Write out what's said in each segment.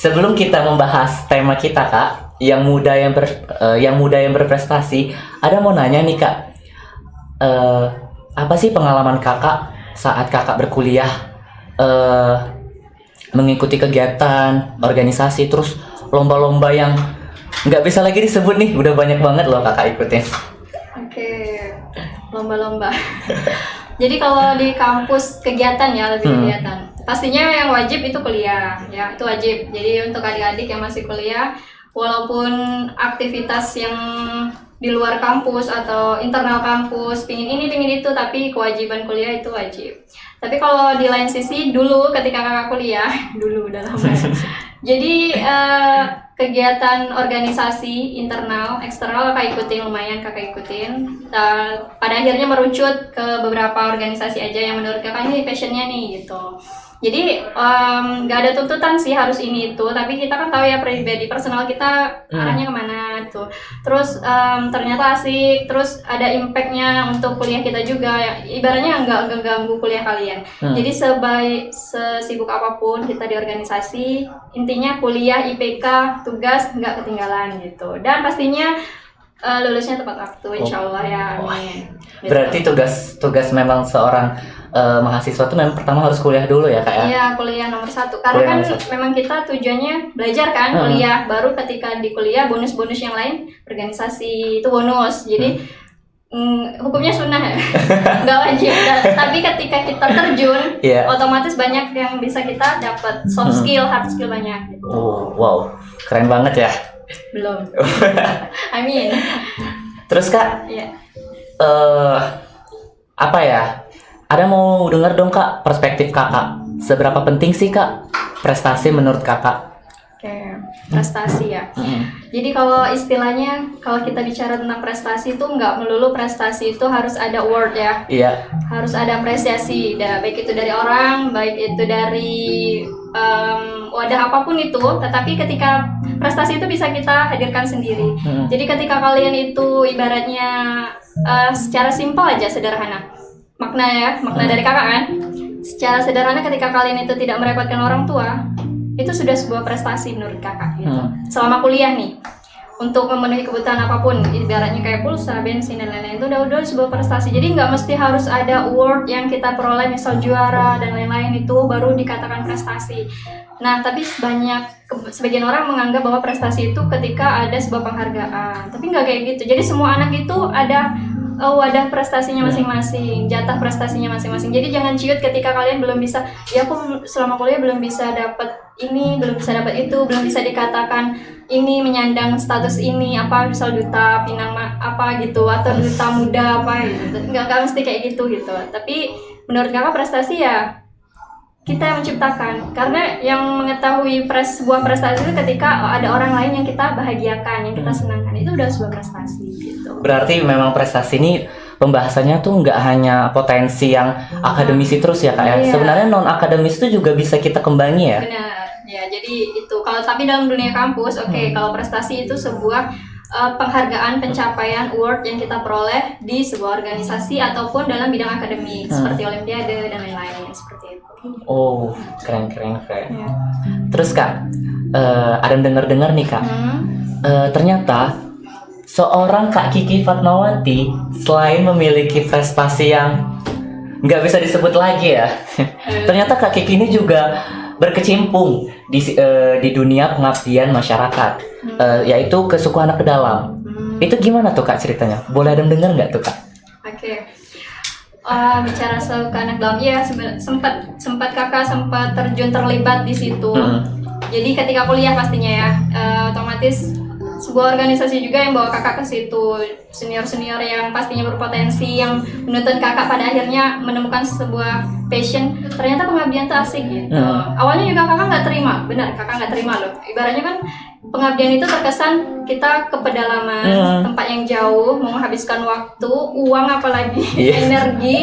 sebelum kita membahas tema kita Kak, yang muda yang berprestasi, ada mau nanya nih Kak, apa sih pengalaman Kakak saat Kakak berkuliah, mengikuti kegiatan, organisasi, terus lomba-lomba yang nggak bisa lagi disebut nih, udah banyak banget loh Kakak ikutin. Oke, lomba-lomba. Jadi kalau di kampus kegiatan ya, lebih kegiatan. Pastinya yang wajib itu kuliah, ya itu wajib. Jadi untuk adik-adik yang masih kuliah, walaupun aktivitas yang di luar kampus atau internal kampus, pingin ini pingin itu, tapi kewajiban kuliah itu wajib. Tapi kalau di lain sisi, dulu ketika kakak kuliah, dulu udah lama ya. Jadi kegiatan organisasi internal, eksternal kakak ikutin, lumayan kakak ikutin. Pada akhirnya merucut ke beberapa organisasi aja yang menurut kakak ini passionnya nih gitu. Jadi nggak ada tuntutan sih harus ini itu, tapi kita kan tahu ya pribadi personal kita arahnya kemana tuh. Terus ternyata asik, terus ada impactnya untuk kuliah kita juga. Ibaratnya nggak ganggu kuliah kalian. Jadi sesibuk apapun kita di organisasi, intinya kuliah, IPK, tugas nggak ketinggalan gitu. Dan pastinya lulusnya tepat waktu, insya Allah ya. Amin. Berarti tugas memang seorang mahasiswa tuh memang pertama harus kuliah dulu ya Kak ya? Iya, kuliah nomor 1. Karena kan memang kita tujuannya belajar kan, kuliah. Baru ketika di kuliah bonus-bonus yang lain, organisasi itu bonus. Jadi hukumnya sunnah ya, nggak wajib. Tapi ketika kita terjun, otomatis banyak yang bisa kita dapat, soft skill, hard skill banyak. Gitu. Oh, wow, keren banget ya. Belum. Amin. Terus Kak, Iya. apa ya? Ada mau dengar dong Kak perspektif Kakak. Seberapa penting sih Kak prestasi menurut Kakak? Oke, prestasi ya. Jadi kalau istilahnya, kalau kita bicara tentang prestasi itu nggak melulu prestasi itu harus ada award ya. Iya. Harus ada apresiasi, baik itu dari orang, baik itu dari wadah apapun itu. Tetapi ketika prestasi itu bisa kita hadirkan sendiri. Jadi ketika kalian itu ibaratnya secara simpel aja, sederhana. Makna dari kakak kan. Secara sederhana ketika kalian itu tidak merepotkan orang tua, itu sudah sebuah prestasi menurut kakak gitu. Selama kuliah nih, untuk memenuhi kebutuhan apapun, ibaratnya kayak pulsa, bensin dan lain-lain, itu udah sebuah prestasi. Jadi nggak mesti harus ada award yang kita peroleh, misal juara dan lain-lain, itu baru dikatakan prestasi. Nah, tapi sebagian orang menganggap bahwa prestasi itu ketika ada sebuah penghargaan, tapi nggak kayak gitu. Jadi semua anak itu ada wadah prestasinya masing-masing, jatah prestasinya masing-masing. Jadi jangan ciut ketika kalian belum bisa, ya aku selama kuliah belum bisa dapat ini, belum bisa dapat itu, belum bisa dikatakan ini menyandang status ini, apa misal duta Pinang apa gitu, atau duta muda apa gitu. Nggak mesti kayak gitu. Tapi menurut kakak prestasi ya kita yang menciptakan, karena yang mengetahui sebuah prestasi itu ketika ada orang lain yang kita bahagiakan, yang kita senangkan, itu udah sebuah prestasi gitu. Berarti memang prestasi ini pembahasannya tuh nggak hanya potensi yang akademisi terus ya Kak ya. Iya. Sebenarnya non akademis itu juga bisa kita kembangi ya. Benar ya, jadi itu kalau tapi dalam dunia kampus, kalau prestasi itu sebuah penghargaan, pencapaian, award yang kita peroleh di sebuah organisasi ataupun dalam bidang akademik seperti olimpiade dan lain-lain seperti itu. Oh, keren. Ya. Terus Kak, ada dengar nih Kak, ternyata seorang Kak Kiki Fatmawati selain memiliki prestasi yang nggak bisa disebut lagi ya, ternyata Kak Kiki ini juga berkecimpung di dunia pengabdian masyarakat, yaitu ke suku anak ke dalam. Itu gimana tuh Kak ceritanya? Boleh ada dengar nggak tuh Kak? Oke. Bicara suku anak dalam, ya sempat kakak terjun terlibat di situ. Jadi ketika kuliah pastinya ya, otomatis sebuah organisasi juga yang bawa kakak ke situ, senior yang pastinya berpotensi, yang menuntut kakak pada akhirnya menemukan sebuah passion. Ternyata pengabdian tuh asik gitu. Awalnya juga kakak nggak terima, benar kakak nggak terima loh. Ibaratnya kan pengabdian itu terkesan kita ke pedalaman, tempat yang jauh, mau menghabiskan waktu, uang apalagi, energi.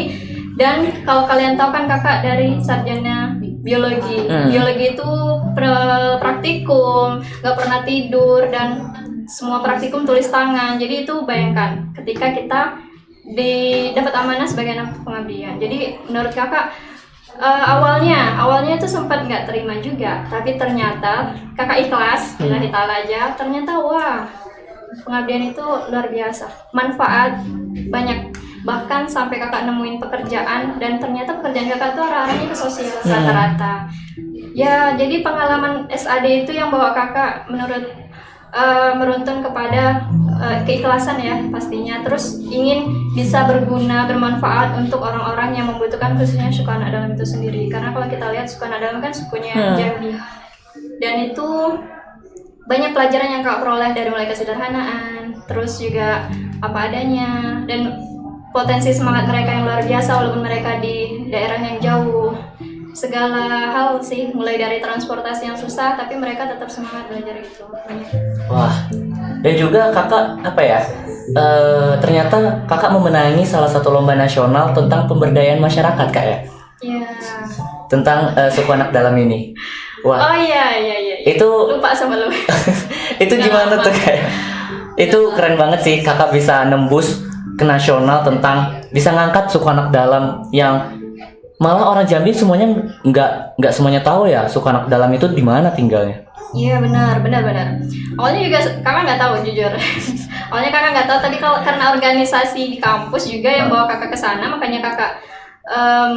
Dan kalau kalian tahu kan kakak dari sarjana biologi, biologi itu praktikum, nggak pernah tidur, dan semua praktikum tulis tangan. Jadi itu bayangkan ketika kita dapat amanah sebagai anak pengabdian. Jadi menurut kakak Awalnya tuh sempat nggak terima juga, tapi ternyata kakak ikhlas, lillahi ta'ala aja. Ternyata wah, pengabdian itu luar biasa, manfaat banyak. Bahkan sampai kakak nemuin pekerjaan, dan ternyata pekerjaan kakak tuh arah-arahnya ke sosial rata-rata. Ya, jadi pengalaman SAD itu yang bawa kakak meruntun kepada keikhlasan ya pastinya. Terus ingin bisa berguna, bermanfaat untuk orang-orang yang membutuhkan, khususnya suku anak dalam itu sendiri. Karena kalau kita lihat suku anak dalam kan sukunya Jambi, dan itu banyak pelajaran yang kakak peroleh, dari mulai kesederhanaan, terus juga apa adanya, dan potensi semangat mereka yang luar biasa walaupun mereka di daerah yang jauh. Segala hal sih, mulai dari transportasi yang susah, tapi mereka tetap semangat belajar itu. Banyak. Wah, dan juga kakak ternyata kakak memenangi salah satu lomba nasional tentang pemberdayaan masyarakat kak ya? Iya. Tentang suku anak dalam ini. Wah. Oh iya. Itu lupa sama lu. Itu gimana tuh kak? Itu keren banget sih, kakak bisa nembus ke nasional tentang bisa ngangkat suku anak dalam yang malah orang Jambi semuanya nggak semuanya tahu ya suku anak dalam itu di mana tinggalnya. Iya benar. Awalnya juga kakak nggak tahu jujur. Awalnya kakak nggak tahu, tapi karena organisasi di kampus juga yang bawa kakak ke sana, makanya kakak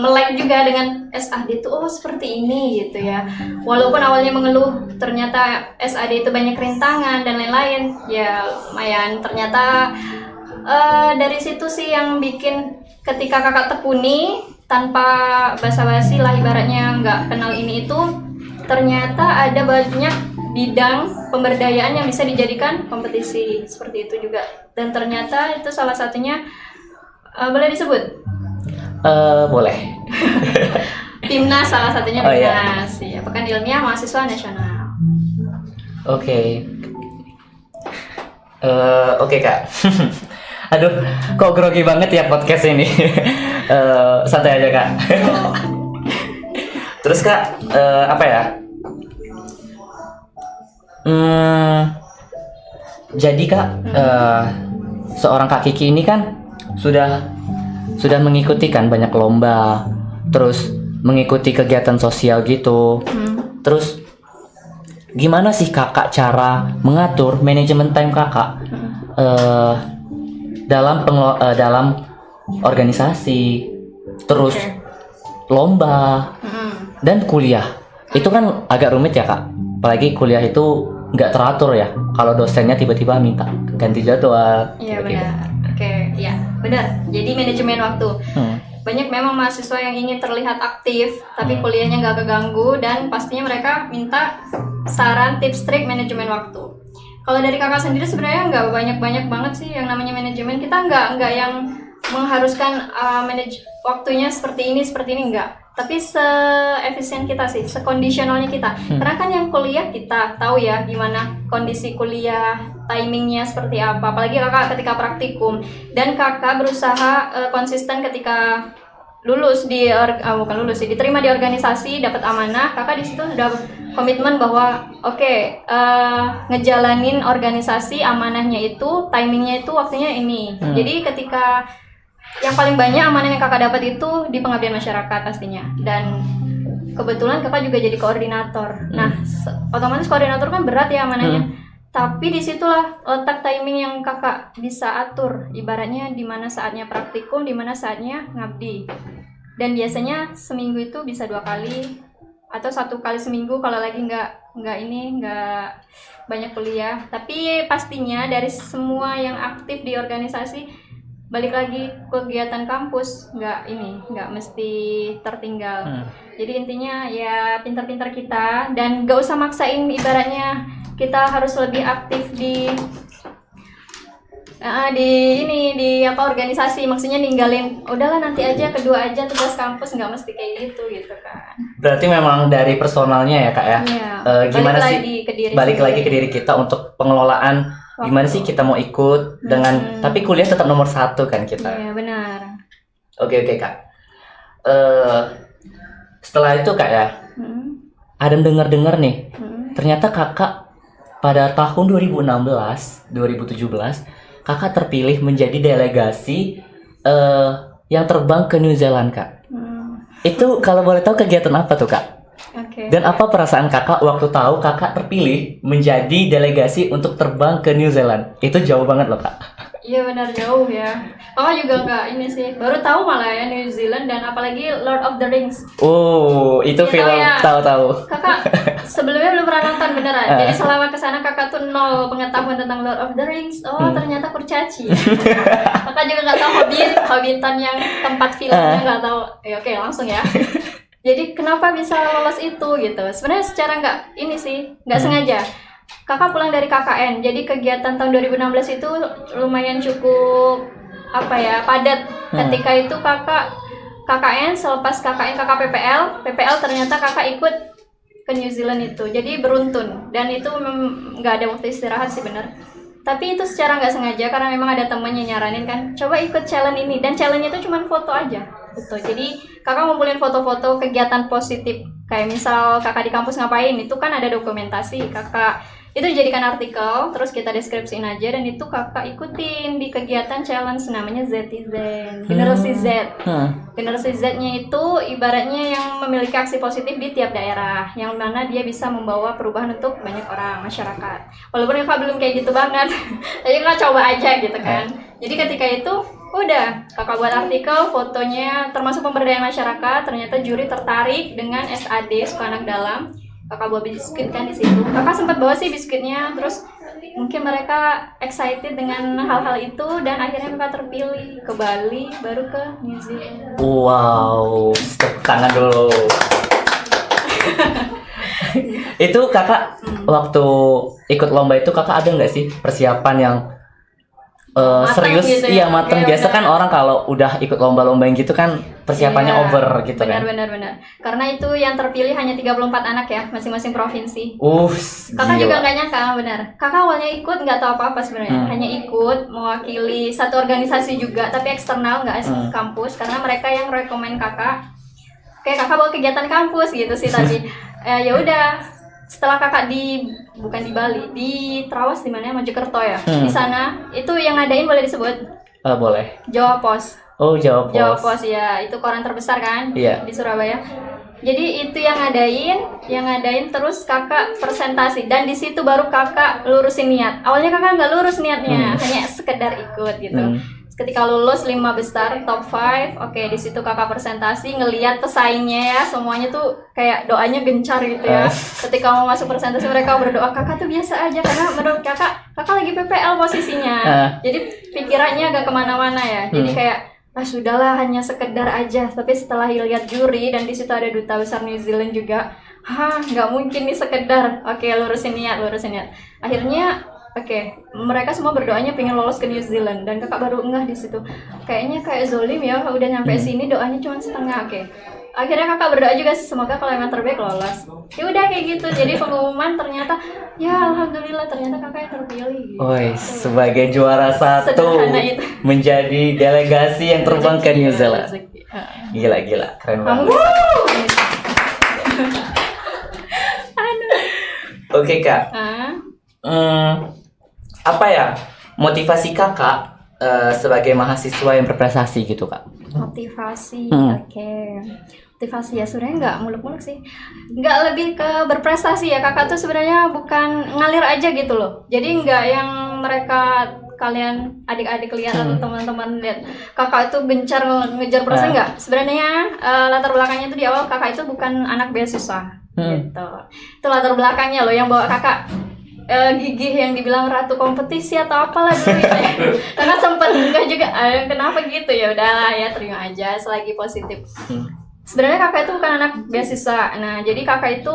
melek juga dengan SAD itu, oh seperti ini gitu ya. Walaupun awalnya mengeluh, ternyata SAD itu banyak rintangan dan lain-lain. Ya lumayan, ternyata dari situ sih yang bikin ketika kakak tekuni tanpa basa-basi lah, ibaratnya nggak kenal ini itu, ternyata ada banyak bidang pemberdayaan yang bisa dijadikan kompetisi seperti itu juga. Dan ternyata itu salah satunya boleh disebut? Boleh. Timnas salah satunya, Oh, Timnas. Ya, Pekan Ilmiah Mahasiswa Nasional. Oke. Oke kak. Aduh, kok grogi banget ya podcast ini. Santai aja kak. Terus kak, apa ya? Jadi kak, seorang kak Kiki ini kan sudah mengikuti kan banyak lomba, terus mengikuti kegiatan sosial gitu. Terus gimana sih kakak cara mengatur manajemen time kakak dalam organisasi, terus lomba dan kuliah? Itu kan agak rumit ya kak, apalagi kuliah itu nggak teratur ya. Kalau dosennya tiba-tiba minta ganti jadwal. Iya benar. Oke, ya benar. Jadi manajemen waktu. Banyak memang mahasiswa yang ingin terlihat aktif, tapi kuliahnya nggak keganggu, dan pastinya mereka minta saran, tips, trik manajemen waktu. Kalau dari kakak sendiri sebenarnya nggak banyak banget sih yang namanya manajemen. Kita nggak yang mengharuskan manage waktunya seperti ini enggak. Tapi se-efisien kita sih, sekondisionalnya kita. Karena kan yang kuliah kita tahu ya gimana kondisi kuliah, timingnya seperti apa. Apalagi kakak ketika praktikum, dan kakak berusaha konsisten ketika diterima di organisasi, dapat amanah. Kakak di situ sudah komitmen bahwa ngejalanin organisasi, amanahnya itu, timingnya itu, waktunya ini. Jadi ketika yang paling banyak amanah yang kakak dapat itu di pengabdian masyarakat pastinya, dan kebetulan kakak juga jadi koordinator. Nah, otomatis koordinator kan berat ya amanahnya. Tapi disitulah letak timing yang kakak bisa atur, ibaratnya di mana saatnya praktikum, di mana saatnya ngabdi. Dan biasanya seminggu itu bisa 2 kali atau 1 kali seminggu kalau lagi nggak banyak kuliah. Tapi pastinya dari semua yang aktif di organisasi, balik lagi kegiatan kampus nggak mesti tertinggal. Jadi intinya ya pintar-pintar kita, dan nggak usah maksain, ibaratnya kita harus lebih aktif di organisasi. Maksudnya ninggalin udahlah nanti aja, kedua aja tugas kampus, nggak mesti kayak gitu kan. Berarti memang dari personalnya ya kak ya. Gimana sih balik lagi ke diri kita untuk pengelolaan waktu. Gimana sih kita mau ikut dengan tapi kuliah tetap nomor 1 kan kita. Iya benar. Oke kak. Setelah itu kak ya, Adam dengar nih, ternyata kakak pada tahun 2017 kakak terpilih menjadi delegasi yang terbang ke New Zealand kak. Itu kalau boleh tahu kegiatan apa tuh kak? Oke. Dan apa perasaan kakak waktu tahu kakak terpilih menjadi delegasi untuk terbang ke New Zealand? Itu jauh banget loh kak. Iya benar jauh ya. Kakak juga nggak ini sih. Baru tahu malah ya New Zealand dan apalagi Lord of the Rings. Oh, itu Iya, film ya. tahu-tahu. Kakak sebelumnya belum pernah nonton beneran. Jadi selama kesana kakak tuh nol pengetahuan tentang Lord of the Rings. Oh ternyata kurcaci. Kakak juga nggak tahu Hobbiton yang tempat filmnya nggak tahu. Oke langsung ya. Jadi kenapa bisa lolos itu gitu? Sebenarnya secara nggak sengaja. Kakak pulang dari KKN, jadi kegiatan tahun 2016 itu lumayan cukup padat. Ketika itu kakak KKN, selepas KKN kakak PPL ternyata kakak ikut ke New Zealand itu. Jadi beruntun dan itu nggak ada waktu istirahat sih benar. Tapi itu secara nggak sengaja karena memang ada temennya nyaranin kan, coba ikut challenge ini dan challenge itu cuma foto aja. Gitu. Jadi kakak ngumpulin foto-foto kegiatan positif kayak misal kakak di kampus ngapain itu kan ada dokumentasi kakak itu dijadikan artikel terus kita deskripsiin aja dan itu kakak ikutin di kegiatan challenge namanya Zetizen generasi Z. Generasi Z-nya itu ibaratnya yang memiliki aksi positif di tiap daerah yang mana dia bisa membawa perubahan untuk banyak orang masyarakat walaupun kakak belum kayak gitu banget tapi kakak coba aja gitu kan. Jadi ketika itu udah kakak buat artikel fotonya termasuk pemberdayaan masyarakat ternyata juri tertarik dengan SAD suka anak dalam kakak bawa biskuit kan di situ kakak sempat bawa sih biskuitnya terus mungkin mereka excited dengan hal-hal itu dan akhirnya kakak terpilih ke Bali baru ke New Zealand. Wow, tepuk tangan dulu. Itu kakak waktu ikut lomba itu kakak ada nggak sih persiapan yang serius gitu iya mateng biasa kan orang kalau udah ikut lomba-lomba yang gitu kan persiapannya over gitu kan. Benar. Karena itu yang terpilih hanya 34 anak ya masing-masing provinsi. Kakak gila. juga nggak nyangka benar. Kakak awalnya ikut nggak tahu apa-apa sebenarnya. Hanya ikut mewakili satu organisasi juga tapi eksternal nggak kampus karena mereka yang rekomen kakak. Kayak kakak bawa kegiatan kampus gitu sih tadi. Ya udah. Setelah kakak bukan di Bali, di Trawas di mana Mojokerto ya. Di sana itu yang ngadain boleh disebut? Boleh. Jawa Pos. Oh, Jawa Pos. Jawa Pos ya, itu koran terbesar kan di Surabaya. Jadi itu yang ngadain terus kakak presentasi dan di situ baru kakak lurusin niat. Awalnya kakak nggak lurus niatnya, hanya sekedar ikut gitu. Ketika lulus 5 besar top 5, oke di situ kakak presentasi ngelihat pesaingnya ya semuanya tuh kayak doanya gencar gitu ya. Ketika mau masuk presentasi mereka berdoa kakak tuh biasa aja karena menurut kakak lagi PPL posisinya. Jadi pikirannya agak kemana-mana ya. Jadi kayak sudahlah hanya sekedar aja. Tapi setelah lihat juri dan di situ ada duta besar New Zealand juga, nggak mungkin nih sekedar. Oke lurusin niat. Akhirnya mereka semua berdoanya pengen lolos ke New Zealand dan kakak baru ngeh di situ. Kayaknya kayak zolim ya, udah nyampe sini doanya cuma setengah. Akhirnya kakak berdoa juga semoga kalau emang terbaik lolos. Ya udah kayak gitu. Jadi pengumuman ternyata ya alhamdulillah ternyata kakak yang terpilih. Gitu. Sebagai juara 1 menjadi delegasi yang terbang ke New Zealand. Gila, keren banget. Oke kak. Apa ya motivasi kakak sebagai mahasiswa yang berprestasi gitu kak? Motivasi, motivasi ya sebenarnya nggak muluk-muluk sih, nggak lebih ke berprestasi ya kakak tuh sebenarnya bukan ngalir aja gitu loh. Jadi nggak yang kalian adik-adik lihat atau teman-teman lihat kakak itu gencar ngejar prestasi nggak. Sebenarnya latar belakangnya itu di awal kakak itu bukan anak beasiswa gitu. Itu latar belakangnya loh yang bawa kakak gigih yang dibilang ratu kompetisi atau apalah dulu gitu ya. Karena sempat enggak juga kenapa gitu ya udahlah ya terima aja selagi positif. Sebenarnya kakak itu bukan anak beasiswa. Nah jadi kakak itu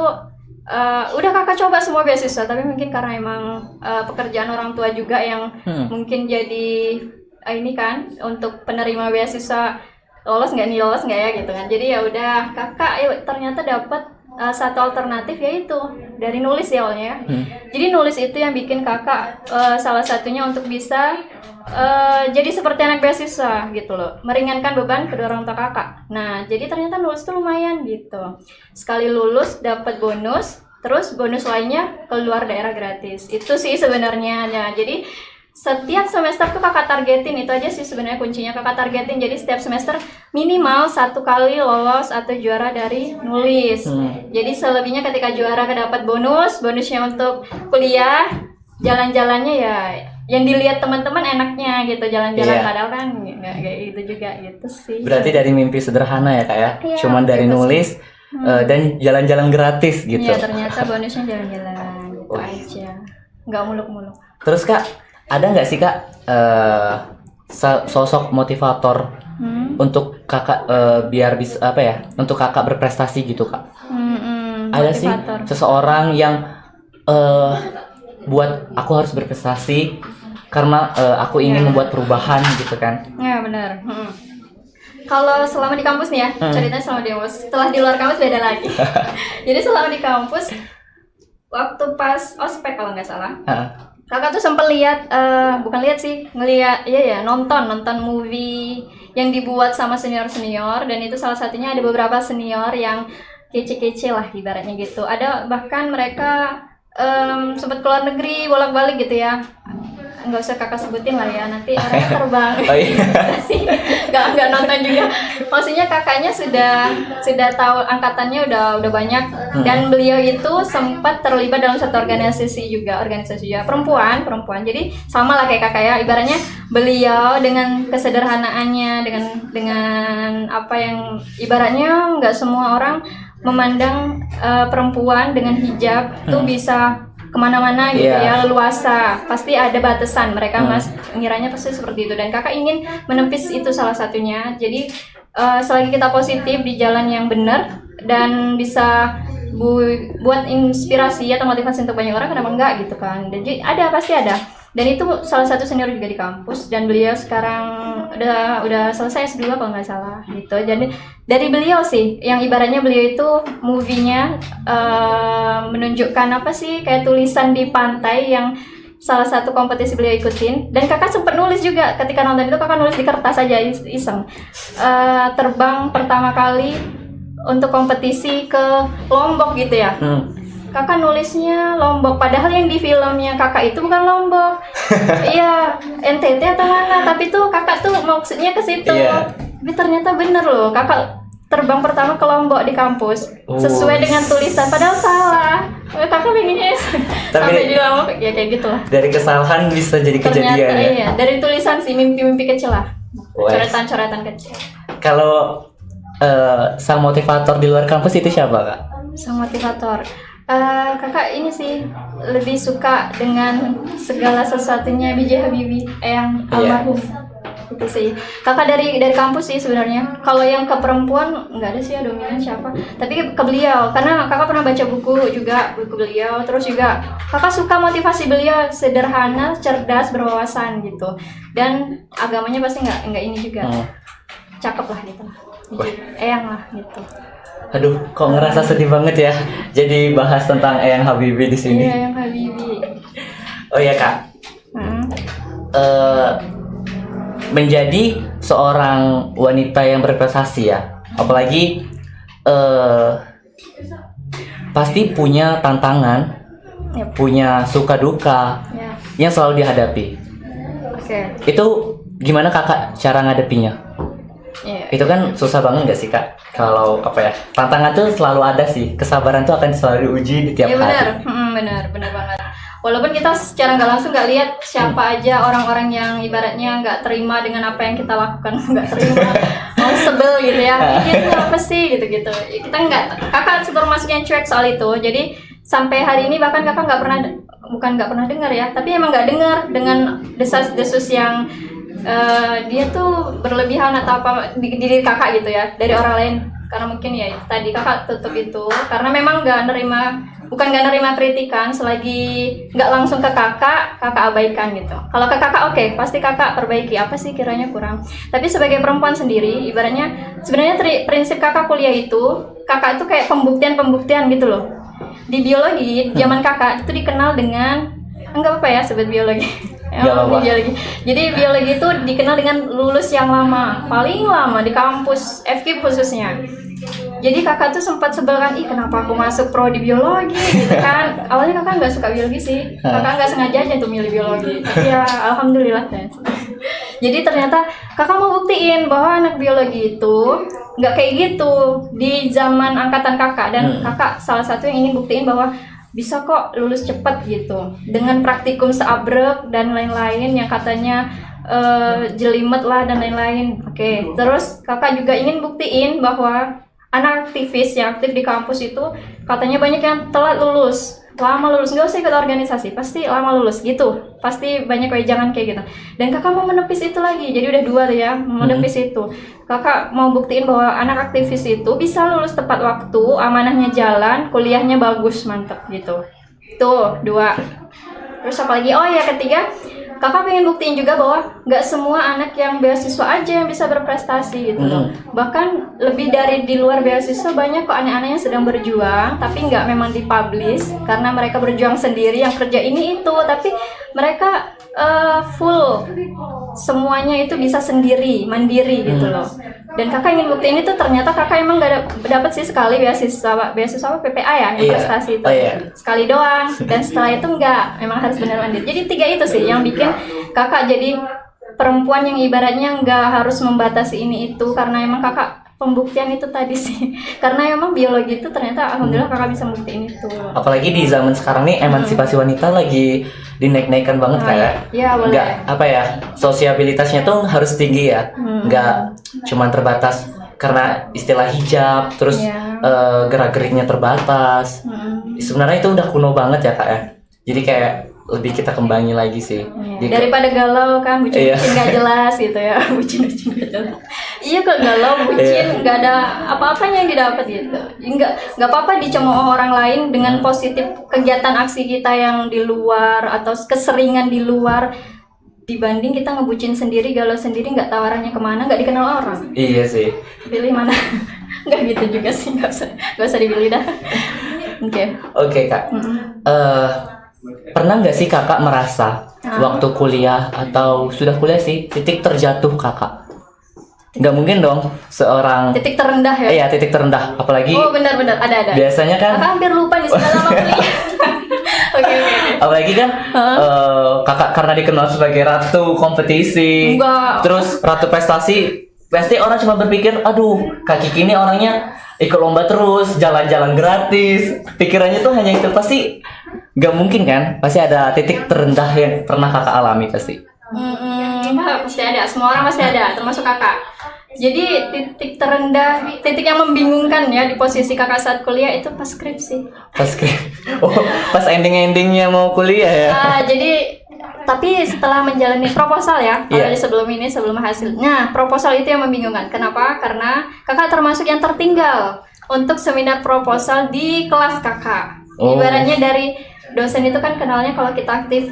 udah kakak coba semua beasiswa tapi mungkin karena emang pekerjaan orang tua juga yang mungkin jadi ini kan untuk penerima beasiswa lolos nggak ya gitu kan. Jadi ya udah kakak ternyata dapat satu alternatif yaitu dari nulis ya awalnya. Jadi nulis itu yang bikin kakak salah satunya untuk bisa jadi seperti anak beasiswa gitu loh, meringankan beban kedua orang tua kakak. Nah jadi ternyata nulis tuh lumayan gitu, sekali lulus dapat bonus, terus bonus lainnya keluar daerah gratis. Itu sih sebenarnya. Nah jadi setiap semester tuh kakak targetin, itu aja sih sebenarnya kuncinya, kakak targetin. Jadi setiap semester minimal 1 kali lolos atau juara dari nulis. Jadi selebihnya ketika juara dapat bonusnya untuk kuliah. Jalan-jalannya ya yang dilihat teman-teman enaknya gitu, jalan-jalan padahal kan nggak kayak gitu juga gitu sih. Berarti dari mimpi sederhana ya kak ya, cuman dari nulis dan jalan-jalan gratis gitu. Iya, ternyata bonusnya jalan-jalan gitu aja, nggak muluk-muluk. Terus kak, ada nggak sih kak sosok motivator untuk kakak biar bisa untuk kakak berprestasi gitu kak? Ada motivator sih seseorang yang buat aku harus berprestasi karena aku ingin membuat perubahan gitu kan? Ya benar. Kalau selama di kampus nih ya, ceritanya selama di kampus. Setelah di luar kampus beda lagi. Jadi selama di kampus, waktu pas ospek kalau nggak salah, kakak tuh sempat lihat, nonton movie yang dibuat sama senior dan itu salah satunya ada beberapa senior yang kece-kece lah ibaratnya gitu. Ada bahkan mereka sempat keluar negeri bolak-balik gitu ya, nggak usah kakak sebutin lah ya, nanti orangnya terbang. Sih nggak nonton juga, maksudnya kakaknya sudah tahu angkatannya udah banyak. Dan beliau itu sempat terlibat dalam satu organisasi juga perempuan, jadi sama lah kayak kakak ya, ibaratnya beliau dengan kesederhanaannya, dengan apa yang ibaratnya nggak semua orang memandang perempuan dengan hijab tuh bisa kemana-mana gitu ya, leluasa, pasti ada batasan. Mereka ngiranya pasti seperti itu, dan kakak ingin menepis itu salah satunya. Jadi selagi kita positif di jalan yang benar dan bisa buat inspirasi atau motivasi untuk banyak orang, kenapa enggak gitu kan. Jadi pasti ada. Dan itu salah satu senior juga di kampus, dan beliau sekarang udah selesai S2 kalau nggak salah gitu. Jadi dari beliau sih, yang ibaratnya beliau itu movie-nya menunjukkan kayak tulisan di pantai yang salah satu kompetisi beliau ikutin. Dan kakak sempat nulis juga ketika nonton itu, kakak nulis di kertas aja iseng. Terbang pertama kali untuk kompetisi ke Lombok gitu ya. Kakak nulisnya Lombok, padahal yang di filmnya kakak itu bukan Lombok. Iya, NTT atau mana, tapi tuh kakak tuh maksudnya ke situ. Tapi ternyata bener loh, kakak terbang pertama ke Lombok di kampus sesuai dengan tulisan, padahal salah. Kakak pengennya sampai di Lombok ya kayak gitu lah. Dari kesalahan bisa jadi kejadian. Ternyata iya, dari tulisan sih, mimpi-mimpi kecil lah, coretan-coretan kecil. Kalau sang motivator di luar kampus itu siapa kak? Sang motivator, kakak ini sih lebih suka dengan segala sesuatunya B.J. Habibie, yang almarhum. Itu sih kakak dari kampus sih sebenarnya. Kalau yang ke perempuan nggak ada sih ya, dominan siapa, tapi ke beliau, karena kakak pernah baca buku beliau. Terus juga kakak suka motivasi beliau, sederhana, cerdas, berwawasan gitu, dan agamanya pasti nggak ini juga, cakep lah gitu lah, eyang lah gitu. Aduh, kok ngerasa sedih banget ya jadi bahas tentang Eyang Habibie di sini. Iya, Eyang Habibie. Oh iya kak, menjadi seorang wanita yang berprestasi ya, apalagi pasti punya tantangan, punya suka duka yang selalu dihadapi. Itu gimana kakak cara ngadepinya? Itu kan susah banget gak sih kak? Kalau tantangan tuh selalu ada sih, kesabaran tuh akan selalu diuji di tiap hari. Benar banget. Walaupun kita secara nggak langsung nggak lihat siapa aja orang-orang yang ibaratnya nggak terima dengan apa yang kita lakukan, nggak terima, sebel gitu ya, ini apa sih gitu. Kakak super masuk yang cuek soal itu. Jadi sampai hari ini bahkan kakak bukan nggak pernah dengar ya, tapi emang nggak dengar dengan desas-desus yang dia tuh berlebihan atau apa di diri kakak gitu ya dari orang lain. Karena mungkin ya tadi kakak tutup itu karena memang nggak nerima kritikan. Selagi nggak langsung ke kakak abaikan gitu. Kalau ke kakak oke, pasti kakak perbaiki apa sih kiranya kurang. Tapi sebagai perempuan sendiri, ibaratnya sebenarnya prinsip kakak kuliah itu, kakak itu kayak pembuktian gitu loh. Di biologi zaman kakak itu dikenal dengan, enggak apa ya sebut biologi. Biologi. Jadi biologi itu dikenal dengan lulus yang lama, paling lama di kampus FK khususnya. Jadi kakak tuh sempat sebel kan, ih kenapa aku masuk prodi biologi gitu kan. Awalnya kakak nggak suka biologi sih, kakak nggak sengaja aja tuh milih biologi. Tapi ya alhamdulillah deh. Jadi ternyata kakak mau buktiin bahwa anak biologi itu nggak kayak gitu di zaman angkatan kakak. Dan kakak salah satu yang ingin buktiin bahwa bisa kok lulus cepat gitu. Dengan praktikum seabrek dan lain-lain yang katanya jelimet lah dan lain-lain. Oke, terus kakak juga ingin buktiin bahwa anak aktivis yang aktif di kampus itu katanya banyak yang telat lulus, lama lulus, nggak usah ikut organisasi, pasti lama lulus gitu, pasti banyak wejangan kayak gitu. Dan kakak mau menepis itu lagi, jadi udah 2 tuh ya, menepis itu. Kakak mau buktiin bahwa anak aktivis itu bisa lulus tepat waktu, amanahnya jalan, kuliahnya bagus, mantep gitu. Tuh 2. Terus apa lagi? Oh ya, ketiga, kakak pengen buktiin juga bahwa nggak semua anak yang beasiswa aja yang bisa berprestasi gitu loh. Bahkan lebih dari di luar beasiswa banyak kok anak-anak yang sedang berjuang tapi nggak memang dipublish karena mereka berjuang sendiri, yang kerja ini itu, tapi mereka full semuanya itu bisa sendiri, mandiri gitu loh. Dan kakak ingin buktiin itu ternyata kakak emang gak dapat sih sekali beasiswa PPA ya, yang prestasi itu sekali doang, dan setelah itu enggak, memang harus benar mandiri. Jadi 3 itu sih yang bikin kakak jadi perempuan yang ibaratnya nggak harus membatasi ini itu, karena emang kakak pembuktian itu tadi sih. Karena emang biologi itu ternyata alhamdulillah kakak bisa membuktiin itu. Apalagi di zaman sekarang nih emansipasi wanita lagi dinaik-naikkan banget kayak. Iya, boleh. Nggak apa ya, sosiabilitasnya tuh harus tinggi ya. Nggak cuma terbatas karena istilah hijab, terus gerak-geriknya terbatas. Sebenarnya itu udah kuno banget ya kak ya. Jadi kayak lebih kita kembangi lagi sih. Daripada galau kan, bucin-bucin gak jelas gitu ya. Bucin-bucin gak jelas. Iya, kok galau, bucin, gak ada apa-apanya yang didapat gitu. Nggak apa-apa dicemooh orang lain dengan positif kegiatan aksi kita yang di luar atau keseringan di luar, dibanding kita ngebucin sendiri, galau sendiri, nggak tahu arahnya kemana, nggak dikenal orang. Iya sih. Pilih mana? Nggak gitu juga sih, nggak usah dipilih dah. Oke kak. Pernah nggak sih kakak merasa waktu kuliah atau sudah kuliah sih titik terjatuh kakak? Nggak mungkin dong seorang titik terendah ya? Iya, titik terendah. Apalagi benar-benar ada. Biasanya kan kakak hampir lupa nih sudah lama kuliah. Oke. Apalagi kan kakak karena dikenal sebagai ratu kompetisi, terus ratu prestasi, pasti orang cuma berpikir, aduh Kak Kiki ini orangnya ikut lomba terus, jalan-jalan gratis, pikirannya tuh hanya itu. Pasti nggak mungkin kan, pasti ada titik terendah yang pernah kakak alami pasti. Pasti ada, semua orang pasti ada, termasuk kakak. Jadi titik terendah, titik yang membingungkan ya di posisi kakak saat kuliah itu pas skripsi. Pas ending-endingnya mau kuliah ya. Jadi tapi setelah menjalani proposal ya, kalau sebelum hasil. Nah, proposal itu yang membingungkan. Kenapa? Karena kakak termasuk yang tertinggal untuk seminar proposal di kelas kakak. Ibaratnya dari dosen itu kan kenalnya kalau kita aktif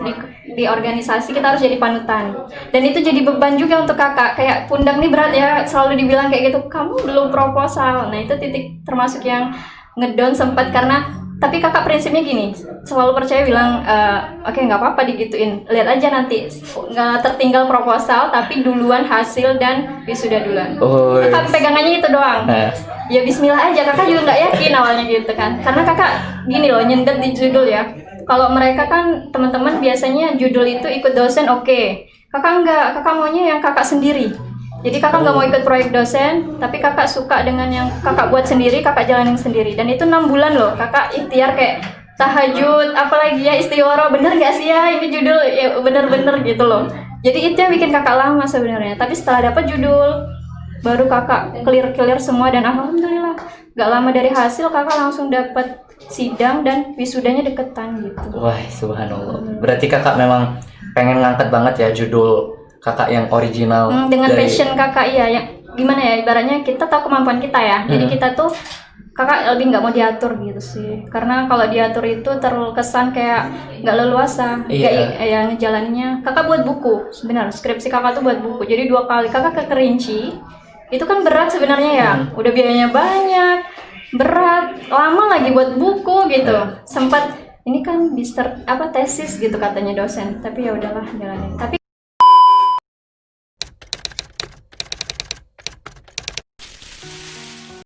di organisasi kita harus jadi panutan, dan itu jadi beban juga untuk kakak, kayak pundak nih berat ya, selalu dibilang kayak gitu, kamu belum proposal. Nah itu titik termasuk yang ngedown sempat, karena tapi kakak prinsipnya gini, selalu percaya bilang oke, nggak apa-apa digituin, lihat aja nanti, nggak tertinggal proposal tapi duluan hasil dan wisuda duluan. Kakak pegangannya itu doang. Ya bismillah aja, kakak juga nggak yakin awalnya gitu kan, karena kakak gini loh, nyendet di judul ya. Kalau mereka kan teman-teman biasanya judul itu ikut dosen, oke. Kakak enggak, kakak maunya yang kakak sendiri. Jadi kakak nggak mau ikut proyek dosen, tapi kakak suka dengan yang kakak buat sendiri, kakak jalanin sendiri. Dan itu 6 bulan loh, kakak ikhtiar kayak tahajud, apalagi ya istighfar, bener gak sih ya ini judul, ya bener-bener gitu loh. Jadi itu yang bikin kakak lama sebenarnya. Tapi setelah dapat judul, baru kakak clear semua, dan alhamdulillah gak lama dari hasil kakak langsung dapat sidang dan wisudanya deketan gitu. Wah, subhanallah. Berarti kakak memang pengen ngangkat banget ya judul kakak yang original. Dengan passion kakak, iya, yang gimana ya, ibaratnya kita tahu kemampuan kita ya. Jadi kita tuh, kakak lebih nggak mau diatur gitu sih. Karena kalau diatur itu terkesan kayak nggak leluasa. Ya ngejalaninnya. Kakak buat buku, sebenarnya skripsi kakak tuh buat buku. Jadi 2 kali kakak ke Kerinci. Itu kan berat sebenarnya ya. Udah biayanya banyak, berat, lama lagi buat buku gitu. Sempat ini kan tesis gitu katanya dosen. Tapi ya udahlah jalanin. Tapi